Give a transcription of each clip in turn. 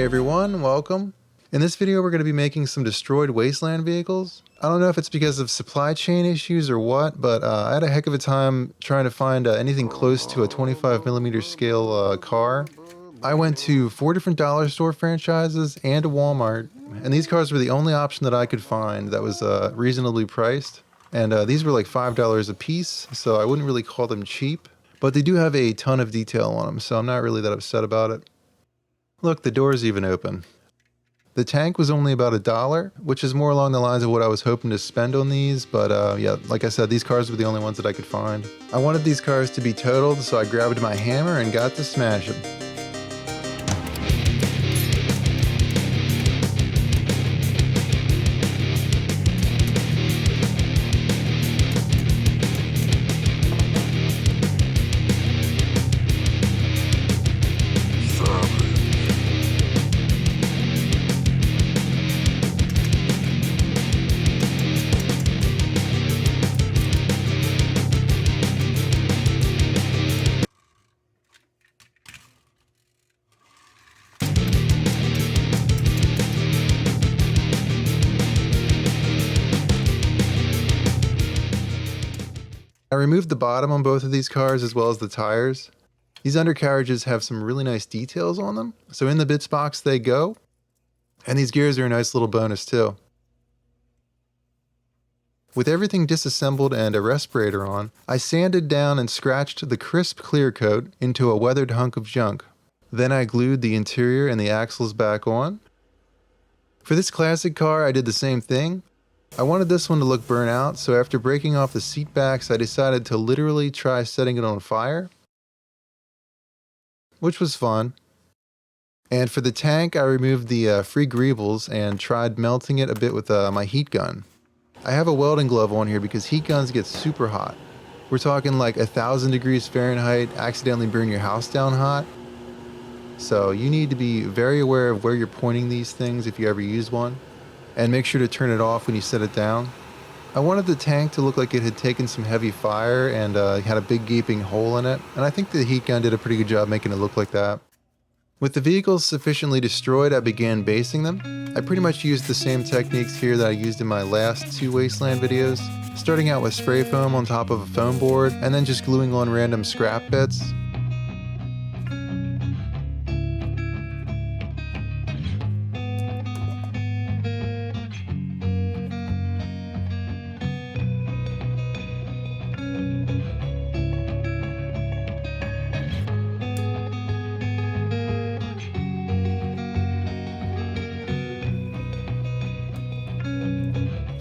everyone, welcome. In this video we're going to be making some destroyed wasteland vehicles. I don't know if it's because of supply chain issues or what, but I had a heck of a time trying to find anything close to a 25mm scale car. I went to 4 different dollar store franchises and a Walmart, and these cars were the only option that I could find that was reasonably priced. And these were like $5 a piece, so I wouldn't really call them cheap. But they do have a ton of detail on them, so I'm not really that upset about it. Look, the door's even open. The tank was only about $1, which is more along the lines of what I was hoping to spend on these, but yeah, like I said, these cars were the only ones that I could find. I wanted these cars to be totaled, so I grabbed my hammer and got to smashing. I removed the bottom on both of these cars as well as the tires. These undercarriages have some really nice details on them, so in the bits box they go. And these gears are a nice little bonus too. With everything disassembled and a respirator on, I sanded down and scratched the crisp clear coat into a weathered hunk of junk. Then I glued the interior and the axles back on. For this classic car I did the same thing. I wanted this one to look burnt out, so after breaking off the seat backs, I decided to literally try setting it on fire, which was fun. And for the tank, I removed the free greebles and tried melting it a bit with my heat gun. I have a welding glove on here because heat guns get super hot. We're talking like 1,000 degrees Fahrenheit, accidentally burn your house down hot. So you need to be very aware of where you're pointing these things if you ever use one. And make sure to turn it off when you set it down. I wanted the tank to look like it had taken some heavy fire and had a big gaping hole in it, and I think the heat gun did a pretty good job making it look like that. With the vehicles sufficiently destroyed, I began basing them. I pretty much used the same techniques here that I used in my last 2 Wasteland videos, starting out with spray foam on top of a foam board, and then just gluing on random scrap bits.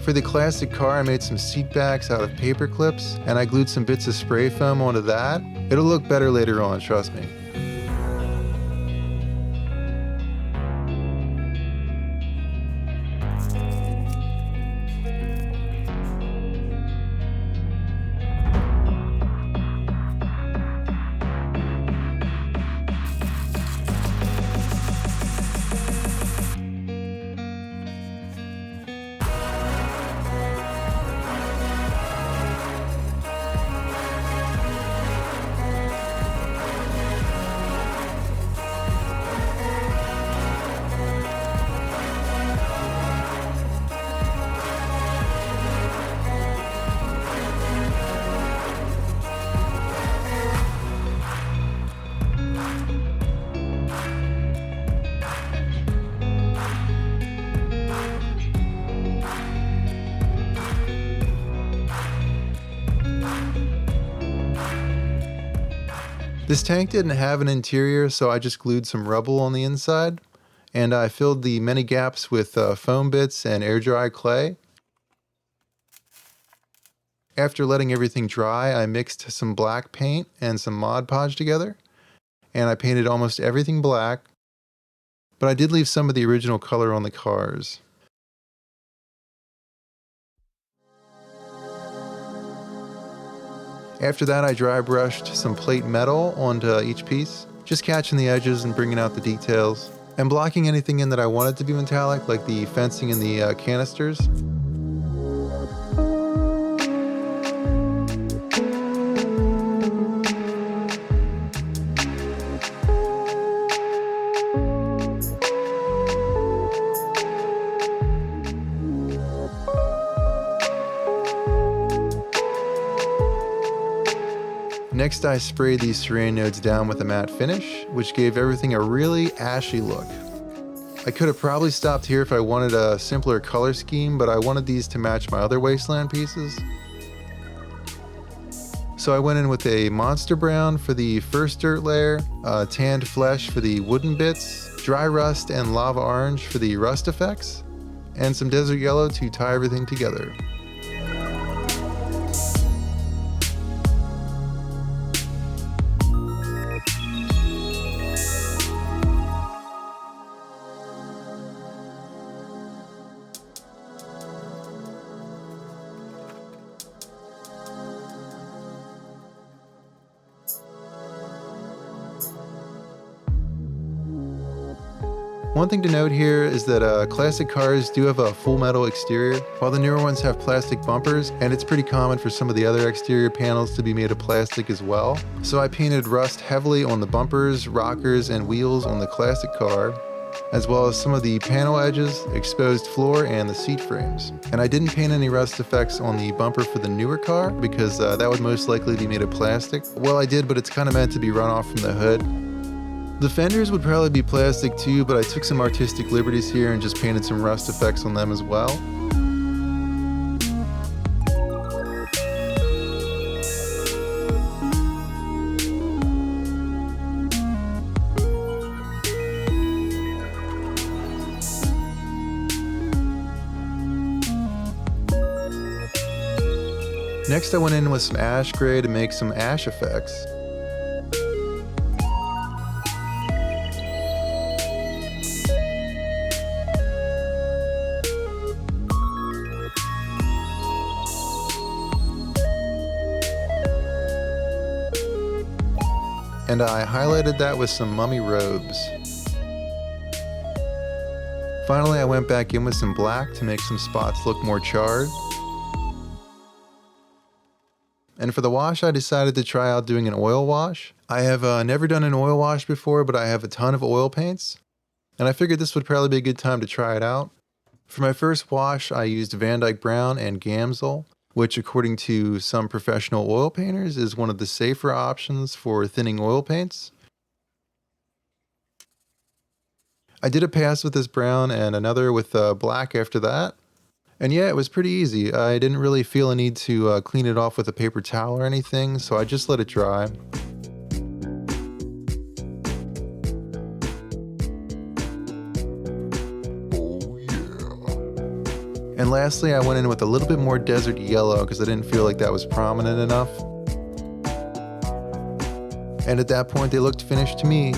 For the classic car, I made some seat backs out of paper clips, and I glued some bits of spray foam onto that. It'll look better later on, trust me. This tank didn't have an interior, so I just glued some rubble on the inside, and I filled the many gaps with foam bits and air dry clay. After letting everything dry, I mixed some black paint and some Mod Podge together, and I painted almost everything black, but I did leave some of the original color on the cars. After that, I dry brushed some plate metal onto each piece, just catching the edges and bringing out the details, and blocking anything in that I wanted to be metallic, like the fencing and the canisters. Next, I sprayed these terrain nodes down with a matte finish, which gave everything a really ashy look. I could have probably stopped here if I wanted a simpler color scheme, but I wanted these to match my other Wasteland pieces. So I went in with a monster brown for the first dirt layer, tanned flesh for the wooden bits, dry rust and lava orange for the rust effects, and some desert yellow to tie everything together. One thing to note here is that classic cars do have a full metal exterior, while the newer ones have plastic bumpers, and it's pretty common for some of the other exterior panels to be made of plastic as well. So I painted rust heavily on the bumpers, rockers, and wheels on the classic car, as well as some of the panel edges, exposed floor, and the seat frames. And I didn't paint any rust effects on the bumper for the newer car because that would most likely be made of plastic. Well, I did, but it's kind of meant to be run off from the hood. The fenders would probably be plastic too, but I took some artistic liberties here and just painted some rust effects on them as well. Next, I went in with some ash gray to make some ash effects. And I highlighted that with some mummy robes. Finally, I went back in with some black to make some spots look more charred. And for the wash, I decided to try out doing an oil wash. I have never done an oil wash before, but I have a ton of oil paints, and I figured this would probably be a good time to try it out. For my first wash, I used Van Dyke Brown and Gamsol, which according to some professional oil painters is one of the safer options for thinning oil paints. I did a pass with this brown and another with black after that. And yeah, it was pretty easy. I didn't really feel a need to clean it off with a paper towel or anything, so I just let it dry. Oh yeah. And lastly, I went in with a little bit more desert yellow because I didn't feel like that was prominent enough. And at that point, they looked finished to me.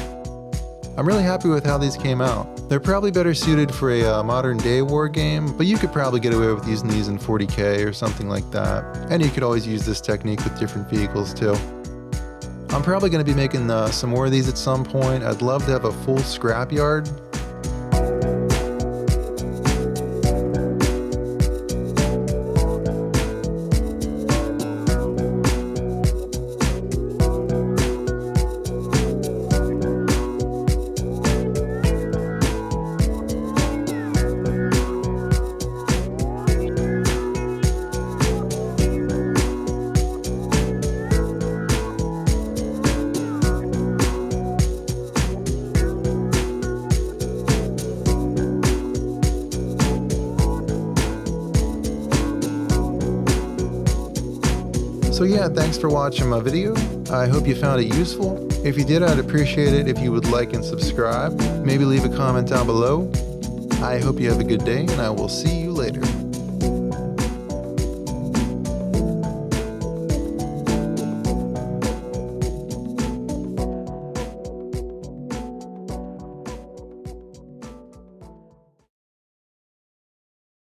I'm really happy with how these came out. They're probably better suited for a modern day war game, but you could probably get away with using these in 40K or something like that. And you could always use this technique with different vehicles too. I'm probably going to be making some more of these at some point. I'd love to have a full scrapyard. So yeah, thanks for watching my video. I hope you found it useful. If you did, I'd appreciate it if you would like and subscribe. Maybe leave a comment down below. I hope you have a good day, and I will see you later.